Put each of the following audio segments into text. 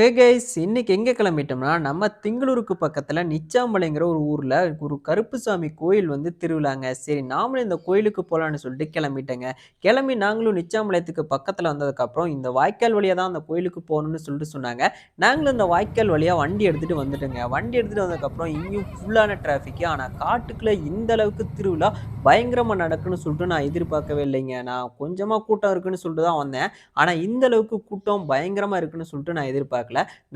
Hey guys! இன்னைக்கு எங்க கிளம்பிட்டோம்னா, நம்ம திங்களூருக்கு பக்கத்துல நிச்சாம்பாளையங்கிற ஒரு ஊர்ல ஒரு கருப்புசாமி கோயில் வந்து திருவிழாங்க. சரி நாமளும் இந்த கோயிலுக்கு போலான்னு சொல்லிட்டு கிளம்பிட்டேங்க. கிளம்பி நாங்களும் நிச்சாம்பாளையத்துக்கு பக்கத்துல வந்ததுக்கப்புறம், இந்த வாய்க்கால் வழியா தான் அந்த கோயிலுக்கு போகணும்னு சொல்லிட்டு சொன்னாங்க. நாங்களும் இந்த வாய்க்கால் வழியா வண்டி எடுத்துட்டு வந்துட்டோங்க. வண்டி எடுத்துட்டு வந்ததுக்கப்புறம் இங்கேயும் ஃபுல்லான டிராஃபிக்கு. ஆனா காட்டுக்குள்ள இந்த அளவுக்கு திருவிழா பயங்கரமா நடக்குன்னு சொல்லிட்டு நான் எதிர்பார்க்கவே இல்லைங்க. நான் கொஞ்சமா கூட்டம் இருக்குன்னு சொல்லிட்டு தான் வந்தேன். ஆனா இந்த அளவுக்கு கூட்டம் பயங்கரமா இருக்குன்னு சொல்லிட்டு நான் எதிர்பார்க்கல.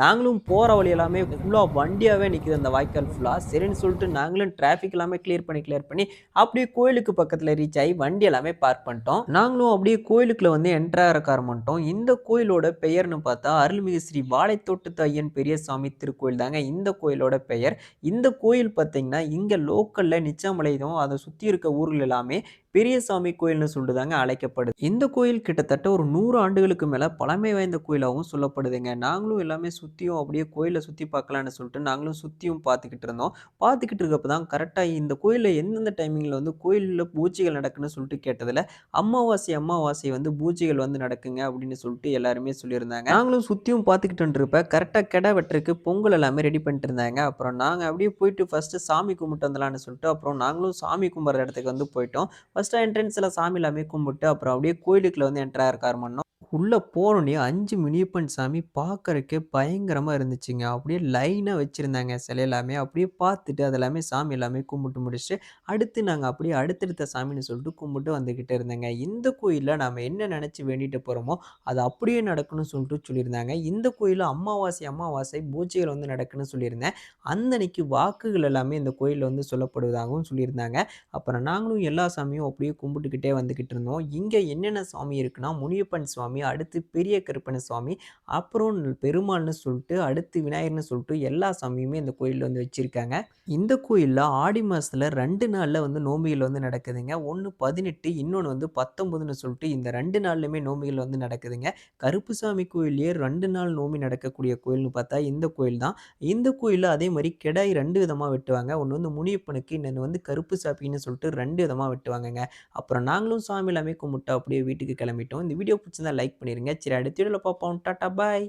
நாங்களும் போற வழி எல்லாமே ஃபுல்லா வண்டியாவே நிக்குது அந்த வாய்க்கால் ஃபுல்லா. சரின்னு சொல்லிட்டு நாங்களும் டிராஃபிக் எல்லாமே கிளியர் பண்ணி அப்படியே கோயிலுக்கு பக்கத்துல ரீச் ஆயி வண்டி எல்லாமே பார்க் பண்ணிட்டோம். நாங்களும் அப்படியே கோயிலுக்குள்ள வந்து என்டர் ஆகறக்கு ஆரம்பிச்சிட்டோம். இந்த கோயிலோட பெயர்ன்னு பார்த்தா அருள்மிகு ஸ்ரீ வாழைத்தோட்டத்து ஐயன் பெரியசாமி திருக்கோயில் தாங்க இந்த கோயிலோட பெயர். இந்த கோயில் பார்த்தீங்கன்னா, இங்க லோக்கல்ல நிச்சாமலையும் அத சுத்தி இருக்க ஊர்கள் எல்லாமே பெரியசாமி கோயில்னு சொல்லிட்டு தாங்க அழைக்கப்படுது. இந்த கோயில் கிட்டத்தட்ட ஒரு 100 ஆண்டுகளுக்கு மேல பழமை வாய்ந்த கோயிலாவும் சொல்லப்படுதுங்க. நாங்களும் எல்லாமே சுத்தியும் அப்படியே கோயில சுத்தி பார்க்கலான்னு சொல்லிட்டு நாங்களும் சுத்தியும் பார்த்துக்கிட்டு இருந்தோம். பார்த்துக்கிட்டு இருக்கப்ப தான் கரெக்ட்டா இந்த கோயில்ல எந்தெந்த டைமிங்ல வந்து கோயில்ல பூஜைகள் நடக்குன்னு சொல்லிட்டு கேட்டதுல, அமாவாசை வந்து பூஜைகள் வந்து நடக்குங்க அப்படின்னு சொல்லிட்டு எல்லாருமே சொல்லியிருந்தாங்க. நாங்களும் சுத்தியும் பார்த்துக்கிட்டு இருந்தப்ப கரெக்ட்டா கெடா வெட்டுறதுக்கு பொங்கல் எல்லாமே ரெடி பண்ணிட்டு இருந்தாங்க. அப்புறம் நாங்க அப்படியே போயிட்டு ஃபர்ஸ்ட்டு சாமி கும்பிட்டு வந்துடலான்னு சொல்லிட்டு, அப்புறம் நாங்களும் சாமி கும்பிடுற இடத்துக்கு வந்து போயிட்டோம். ஃபர்ஸ்ட்டு என்ட்ரன்ஸ்ல சாமி எல்லாமே கும்பிட்டு, அப்புறம் அப்படியே கோயிலுக்குள்ள வந்து என்டர் ஆகறக்கு ஆரம்பிச்சோம். உள்ள போனோனே 5 முனியப்பன் சாமி பார்க்கறக்கே பயங்கரமா இருந்துச்சுங்க. அப்படியே லைனா வச்சிருந்தாங்க சிலை எல்லாமே. அப்படியே பார்த்துட்டு அது எல்லாமே சாமி எல்லாமே கும்பிட்டு முடிச்சுட்டு, அடுத்து நாங்க அப்படியே அடுத்தடுத்த சாமின்னு சொல்லிட்டு கும்பிட்டு வந்துகிட்டே இருந்தேங்க. இந்த கோயில்ல நாம என்ன நெனச்சு வேண்டிட்டு போறோமோ, அது அப்படியே நடக்கும்னு சொல்லிட்டு சொல்லியிருந்தாங்க. இந்த கோயில்ல அமாவாசை பூஜைகள் வந்து நடக்குன்னு சொல்லியிருந்தேன். அந்த அன்னைக்கு வாக்குகள் எல்லாமே இந்த கோயில்ல வந்து சொல்லப்படுவதாகவும் சொல்லியிருந்தாங்க. அப்புறம் நாங்களும் எல்லா சாமியும் அப்படியே கும்பிட்டுக்கிட்டே வந்துகிட்டு இருந்தோம். இங்க என்னென்ன சாமி இருக்குன்னா, முனியப்பன் சுவாமி, அடுத்து பெரிய கருப்பண்ண சுவாமி, அப்புறம் பெருமாள்னு சொல்லிட்டு, அடுத்து விநாயகர்ன்னு சொல்லிட்டு எல்லா சாமியுமே இந்த கோயில்ல வந்து வச்சிருக்காங்க. இந்த கோயில்ல ஆடி மாசத்துல 2 நாள்ல வந்து நோம்பிகள் வந்து நடக்குதுங்க. ஒண்ணு 18 இன்னொன்னு வந்து 19ன்னு சொல்லிட்டு இந்த 2 நாள்லயுமே நோம்பிகள் வந்து நடக்குதுங்க. கருப்புசாமி கோயில்லயே 2 நாள் நோம்பி நடக்கக்கூடிய கோயில்னு பார்த்தா இந்த கோயில் தான். இந்த கோயில்ல அதே மாரி கெடாய் 2 விதமா வெட்டுவாங்க. ஒண்ணு வந்து முனியப்பனுக்கு, இன்னொன்னு வந்து கருப்பு சாமின்னு சொல்லிட்டு 2 விதமா வெட்டுவாங்கங்க. அப்புறம் நாங்களும் சாமி எல்லாமே கும்பிட்டு அப்படியே வீட்டுக்கு கிளம்பிட்டோம். இந்த வீடியோ பிடிச்சிருந்தா லைக் பண்ணிருங்க. சரி அடுத்த வீடியோல பார்ப்போம். டாட்டா பாய்.